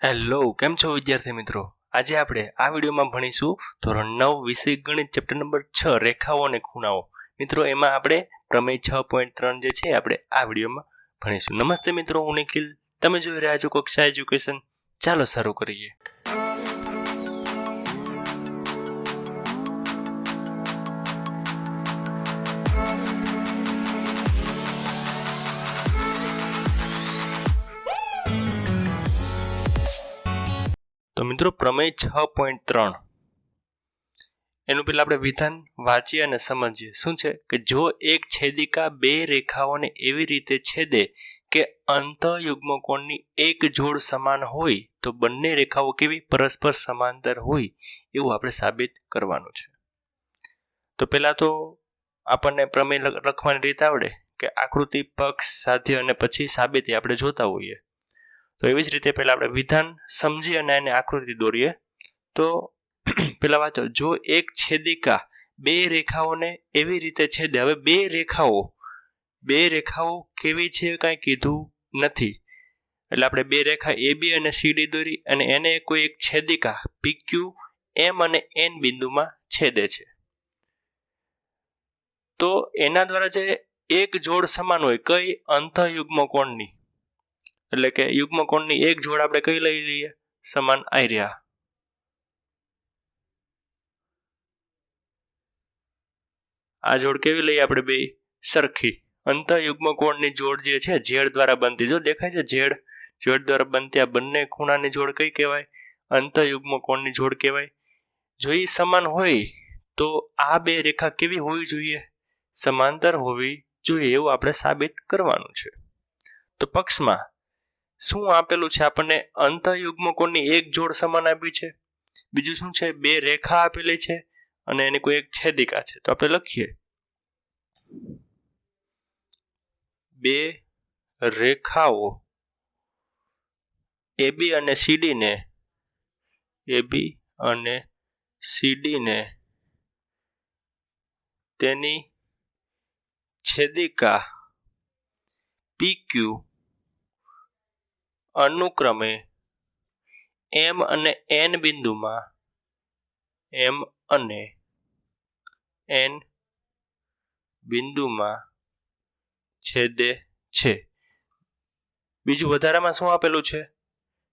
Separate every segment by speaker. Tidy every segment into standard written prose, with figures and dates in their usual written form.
Speaker 1: Hello, કેમ છો વિદ્યાર્થી મિત્રો? આજે આપણે આ વિડીયોમાં ભણીશું ધોરણ 9 વિષય ગણિત ચેપ્ટર નંબર 6 રેખાઓ અને ખૂણાઓ. મિત્રો, એમાં આપણે પ્રમેય 6.3 જે છે આપણે આ વિડીયોમાં ભણીશું. નમસ્તે મિત્રો, હું નિખિલ. તમે જોઈ રહ્યા છો કક્ષા એજ્યુકેશન. ચાલો શરૂ કરીએ. તો મિત્રો, પ્રમેય 6.3 એનું પહેલા આપણે વિધાન વાંચીએ અને સમજીએ. શું છે કે જો એક છેદિકા બે રેખાઓને એવી રીતે છેદે કે અંતઃયુગ્મકોણની એક જોડ સમાન હોય તો બંને રેખાઓ કેવી પરસ્પર સમાંતર હોય એવું આપણે સાબિત કરવાનું છે. તો પહેલા તો આપણને પ્રમેય લખવાની રીત આવડે કે આકૃતિ, પક્ષ, સાધ્ય અને પછી સાબિતી આપણે જોતા હોઈએ. તો એવી જ રીતે પહેલા આપણે વિધાન સમજી અને એને આકૃતિ દોરીએ. તો પેલા વાંચો, જો એક છેદિકા બે રેખાઓને એવી રીતે છેદે. હવે બે રેખાઓ કેવી છે કાંઈ કીધું નથી, એટલે આપણે બે રેખા AB અને CD દોરી અને એને કોઈ એક છેદિકા PQ M અને N બિંદુમાં છેદે છે. તો એના દ્વારા જે એક જોડ સમાન હોય, કઈ અંતઃયુગ્મકોણની, એટલે કે યુગ્મકોણની એક જોડ આપણે કઈ લઈ લઈએ? સમાન આર્યા. આ જોડ કેવી લઈએ આપણે? બે સરખી. અંતઃયુગ્મકોણની જોડ જે છે ઝેડ દ્વારા બનતી, જો દેખાય છે ઝેડ દ્વારા બનતી આ બંને ખૂણાની જોડ કઈ કહેવાય? અંતઃયુગ્મકોણની જોડ કહેવાય. જો એ સમાન હોય તો આ બે રેખા કેવી હોવી જોઈએ? સમાંતર હોવી જોઈએ, એવું આપણે સાબિત કરવાનું છે. તો પક્ષમાં શું આપેલું છે? આપણને અંતઃયુગ્મકોણની એક જોડ સમાન આપી છે. બીજું શું છે? બે રેખા આપેલી છે અને એની કોઈ એક છેદિકા છે. તો આપણે લખીએ, બે રેખાઓ AB અને CD ને તેની છેદિકા PQ અનુક્રમે M અને N બિંદુમાં છેદે છે. બીજું વધારામાં શું આપેલું છે?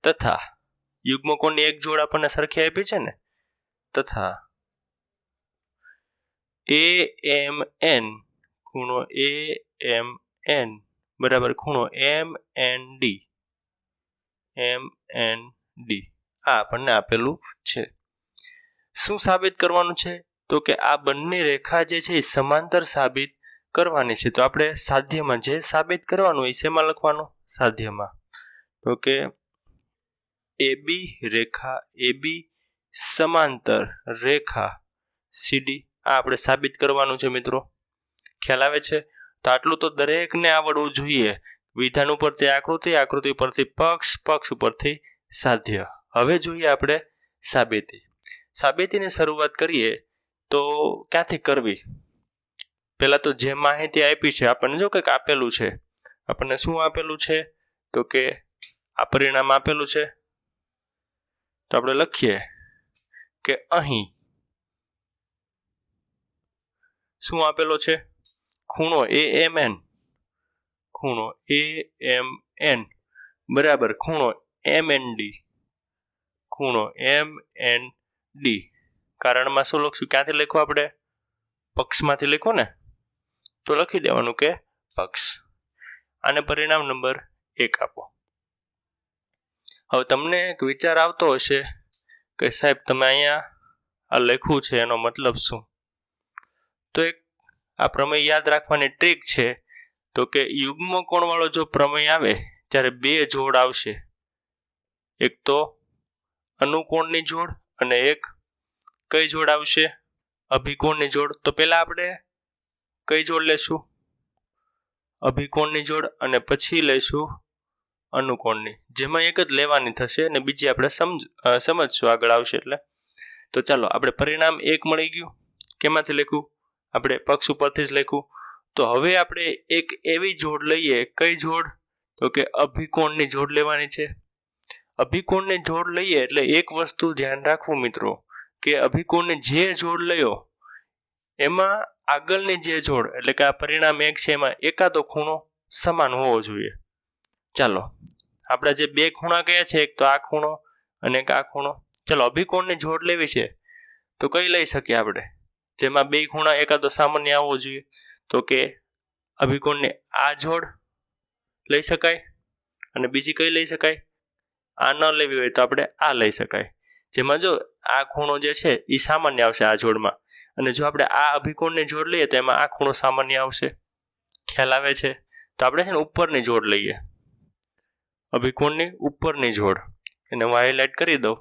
Speaker 1: તથા યુગ્મકોણની એક જોડ આપણને સરખી આપી છે ને, તથા AMN ખૂણો AMN બરાબર ખૂણો MND આ આપણને આપેલું છે. શું સાબિત કરવાનું છે? તો કે આ બંને રેખા જે છે એ સમાંતર સાબિત કરવાની છે. તો આપણે સાધ્યમાં જે સાબિત કરવાનું હોય શેમાં લખવાનું? સાધ્યમાં. તો કે રેખા AB સમાંતર રેખા CD આ આપણે સાબિત કરવાનું છે. મિત્રો, ખ્યાલ આવે છે? તો આટલું તો દરેકને આવડવું જોઈએ. વિધાન ઉપરથી આકૃતિ, આકૃતિ ઉપરથી પક્ષ, પક્ષ ઉપરથી સાધ્ય. હવે જોઈએ આપણે સાબિતીની શરૂઆત કરીએ તો ક્યાંથી કરવી? પહેલા તો જે માહિતી આપી છે આપણને, જો કંઈક આપેલું છે, આપણને શું આપેલું છે? તો કે આ પરિણામ આપેલું છે. તો આપણે લખીએ કે અહીં શું આપેલો છે? ખૂણો AMN બરાબર ખૂણો MND. કારણમાં શું લખશું? ક્યાંથી લખ્યું આપણે? પક્ષમાંથી લખ્યું ને, તો લખી દેવાનું કે પક્ષ. આને પરિણામ નંબર 1 આપો. હવે તમને એક વિચાર આવતો હશે કે સાહેબ તમે અહીંયા આ લખ્યું છે એનો મતલબ શું? તો એક આ પ્રમેય યાદ રાખવાની ટ્રીક છે. તો કે યુગ્મકોણ વાળો જો પ્રમેય આવે ત્યારે બે જોડ આવશે, એક તો અનુકોણની જોડ અને એક કઈ જોડ આવશે? અભિકોણની જોડ. તો પહેલા આપણે કઈ જોડ લેશું? અભિકોણની જોડ, અને પછી લઈશું અનુકોણની, જેમાં એક જ લેવાની થશે અને બીજી આપણે સમજશું આગળ આવશે એટલે. તો ચાલો, આપણે પરિણામ 1 મળી ગયું. કેમાંથી લખ્યું? આપણે પક્ષ ઉપરથી જ લખ્યું. તો હવે આપણે એક એવી જોડ લઈએ. કઈ જોડ? તો કે અભિકોણની જોડ લેવાની છે. અભિકોણને જોડ લઈએ એટલે એક વસ્તુ ધ્યાન રાખવું મિત્રો કે અભિકોણને જે જોડ લયો એમાં આગળની જે જોડ એટલે કે આ પરિણામ 1 છે એમાં એકાદો ખૂણો સમાન હોવો જોઈએ. ચાલો આપણા જે બે ખૂણા કયા છે, એક તો આ ખૂણો અને એક આ ખૂણો. ચાલો અભિકોણને જોડ લેવી છે તો કઈ લઈ શકીએ આપણે જેમાં બે ખૂણા એકાદો સામાન્ય આવવો જોઈએ? તો કે અભિકોણને આ જોડ લઈ શકાય અને બીજી કઈ લઈ શકાય? આ ન લેવી હોય તો આપણે આ લઈ શકાય, જેમાં જો આ ખૂણો જે છે એ સામાન્ય આવશે આ જોડમાં, અને જો આપણે આ અભિકોણને જોડ લઈએ તો એમાં આ ખૂણો સામાન્ય આવશે. ખ્યાલ આવે છે? તો આપણે છે ને ઉપરની જોડ લઈએ, અભિકોણની ઉપરની જોડ, એને હું હાઇલાઇટ કરી દઉં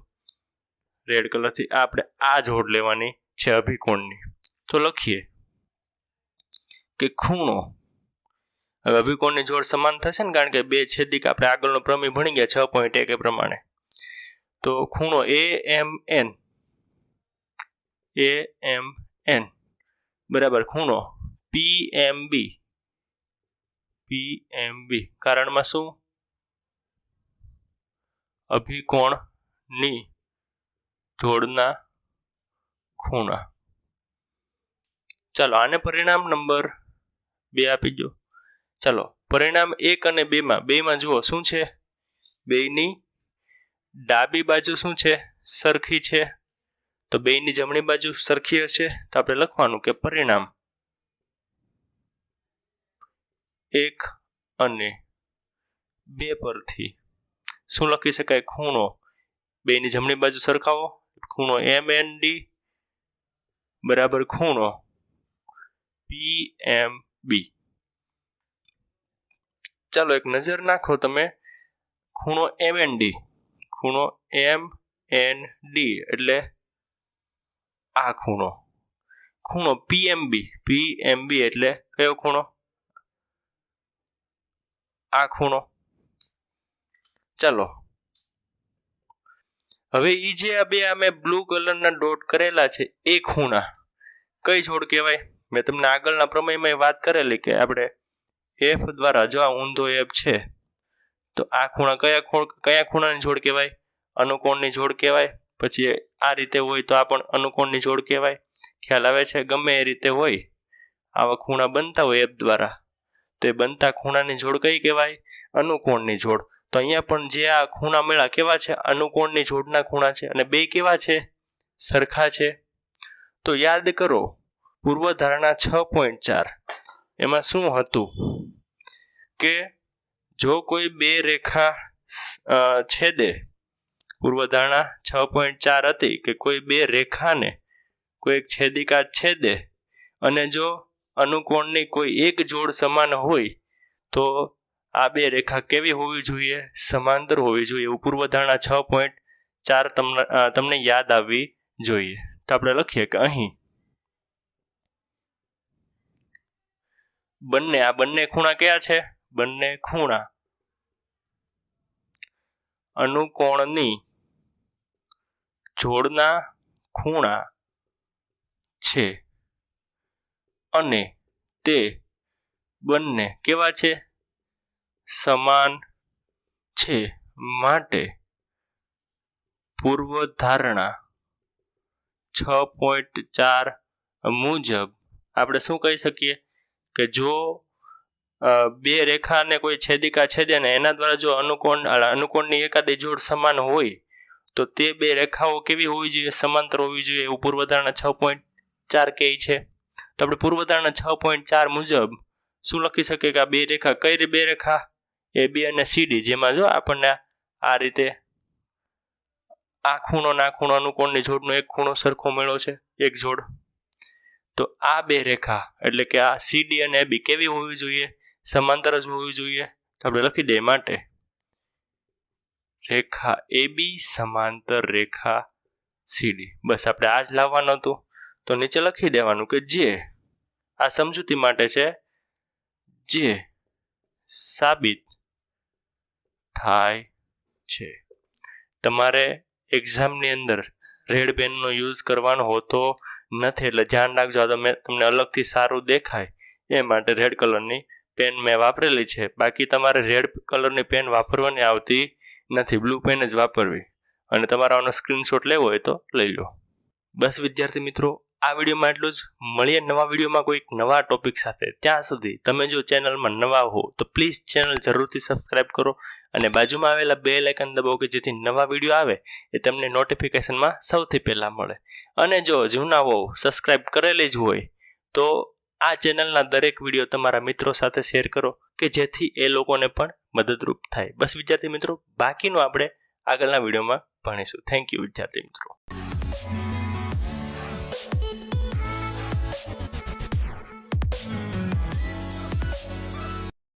Speaker 1: રેડ કલરથી. આપણે આ જોડ લેવાની છે અભિકોણની. તો લખીએ કે ખૂણો, હવે અભિકોણની જોડ સમાન થશે ને કારણ કે બે છેદિક આપણે આગળનો પ્રમેય ભણી ગયા 6.1 એ પ્રમાણે. તો ખૂણો AMN બરાબર ખૂણો PMB. કારણમાં શું? અભિકોણની જોડના ખૂણા. ચાલો આને પરિણામ નંબર 2 આપી દો. ચાલો પરિણામ 1 અને 2માં જુઓ શું છે? બેયની ડાબી બાજુ શું છે? સરખી છે. તો બેયની જમણી બાજુ સરખી હશે તો આપણે લખવાનું કે પરિણામ 1 અને 2 પરથી શું લખી શકાય? ખૂણો બેયની જમણી બાજુ સરખાવો, ખૂણો MND બરાબર ખૂણો PMB. ચાલો એક નજર નાખો તમે, ખૂણો MND એટલે આ ખૂણો, ખૂણો PMB એટલે કયો ખૂણો? આ ખૂણો. ચાલો હવે ઈ જે આ બે અમે બ્લુ કલરના ડોટ કરેલા છે એ ખૂણા કઈ જોડ કહેવાય? મેં તમને આગળના પ્રમેયમાં વાત કરેલી કે આપણે F દ્વારા જો આ ઊંધો F છે તો આ ખૂણા કયા ખૂણાની જોડ કહેવાય? અનુકોણની જોડ કહેવાય. પછી આ રીતે હોય તો આ પણ અનુકોણની જોડ કહેવાય. ખ્યાલ આવે છે? ગમે એ રીતે હોય આવા ખૂણા બનતા હોય F દ્વારા તો એ બનતા ખૂણાની જોડ કઈ કહેવાય? અનુકોણની જોડ. તો અહીંયા પણ જે આ ખૂણા મળ્યા કેવા છે? અનુકોણની જોડના ખૂણા છે અને બે કેવા છે? સરખા છે. તો યાદ કરો પૂર્વધારણા 6.4 એમાં શું હતું કે જો કોઈ બે રેખા છેદે, પૂર્વધારણા 6.4 હતી કે કોઈ બે રેખાને કોઈ એક છેદિકા છેદે અને જો અનુકોણની કોઈ એક જોડ સમાન હોય તો આ બે રેખા કેવી હોવી જોઈએ? સમાંતર હોવી જોઈએ. એવું પૂર્વધારણા 6.4 તમને યાદ આવવી જોઈએ. તો આપણે લખીએ કે અહીં આ બંને ખૂણા કયા છે? બંને ખૂણા અનુકોણની જોડના ખૂણા છે અને તે બંને કેવા છે? સમાન છે. માટે પૂર્વધારણા 6.4 મુજબ આપણે શું કહી શકીએ કે જો બે રેખાને કોઈ છેદિકા છેદે ને એના દ્વારા જો અનુકોણની એકાદી જોડ સમાન હોય તો તે બે રેખાઓ કેવી હોવી જોઈએ? સમાંતર હોવી જોઈએ. એવું પૂર્વધારણા 6.4 કહે છે. તો આપણે પૂર્વધારણા 6.4 મુજબ શું લખી શકીએ કે આ બે રેખા કઈ બે રેખા? AB અને CD, જેમાં જો આપણને આ રીતે આ ખૂણો ના ખૂણો અનુકોણની જોડનો એક ખૂણો સરખો મળ્યો છે, એક જોડ. તો આ બે રેખા એટલે કે આ CD અને AB કેવી હોવી જોઈએ? સમાંતર જ હોવી જોઈએ. તો આપણે લખી દઈએ માટે રેખા AB સમાંતર રેખા CD. બસ આપણે આ જ લાવવાનું હતું. તો નીચે લખી દેવાનું કે જે આ સમજૂતી માટે છે, જે સાબિત થાય છે. તમારે એક્ઝામની અંદર રેડ પેનનો યુઝ કરવાનો હોતો નથી, એટલે ધ્યાન રાખજો. તમને અલગથી સારું દેખાય એ માટે રેડ કલરની પેન મેં વાપરેલી છે. બાકી તમારે રેડ કલરની પેન વાપરવાની આવતી નથી, બ્લુ પેન જ વાપરવી. અને તમારે આનો સ્ક્રીનશોટ લેવો હોય તો લઈ લો. બસ વિદ્યાર્થી મિત્રો, આ વિડીયોમાં એટલું જ. મળીએ નવા વિડીયોમાં કોઈક નવા ટોપિક સાથે. ત્યાં સુધી તમે જો ચેનલમાં નવા હો તો પ્લીઝ ચેનલ જરૂરથી સબસ્ક્રાઇબ કરો અને બાજુમાં આવેલા બેલ આઇકન દબાવો કે જેથી નવા વિડીયો આવે એ તમને નોટિફિકેશનમાં સૌથી પહેલાં મળે. અને જો જૂના હો, સબસ્ક્રાઇબ કરેલી જ હોય તો આ ચેનલના દરેક વિડીયો તમારા મિત્રો સાથે શેર કરો કે જેથી એ લોકોને પણ મદદરૂપ થાય. બસ વિદ્યાર્થી મિત્રો, બાકીનું આપણે આગળના વિડીયોમાં ભણીશું. થેન્ક યુ વિદ્યાર્થી મિત્રો.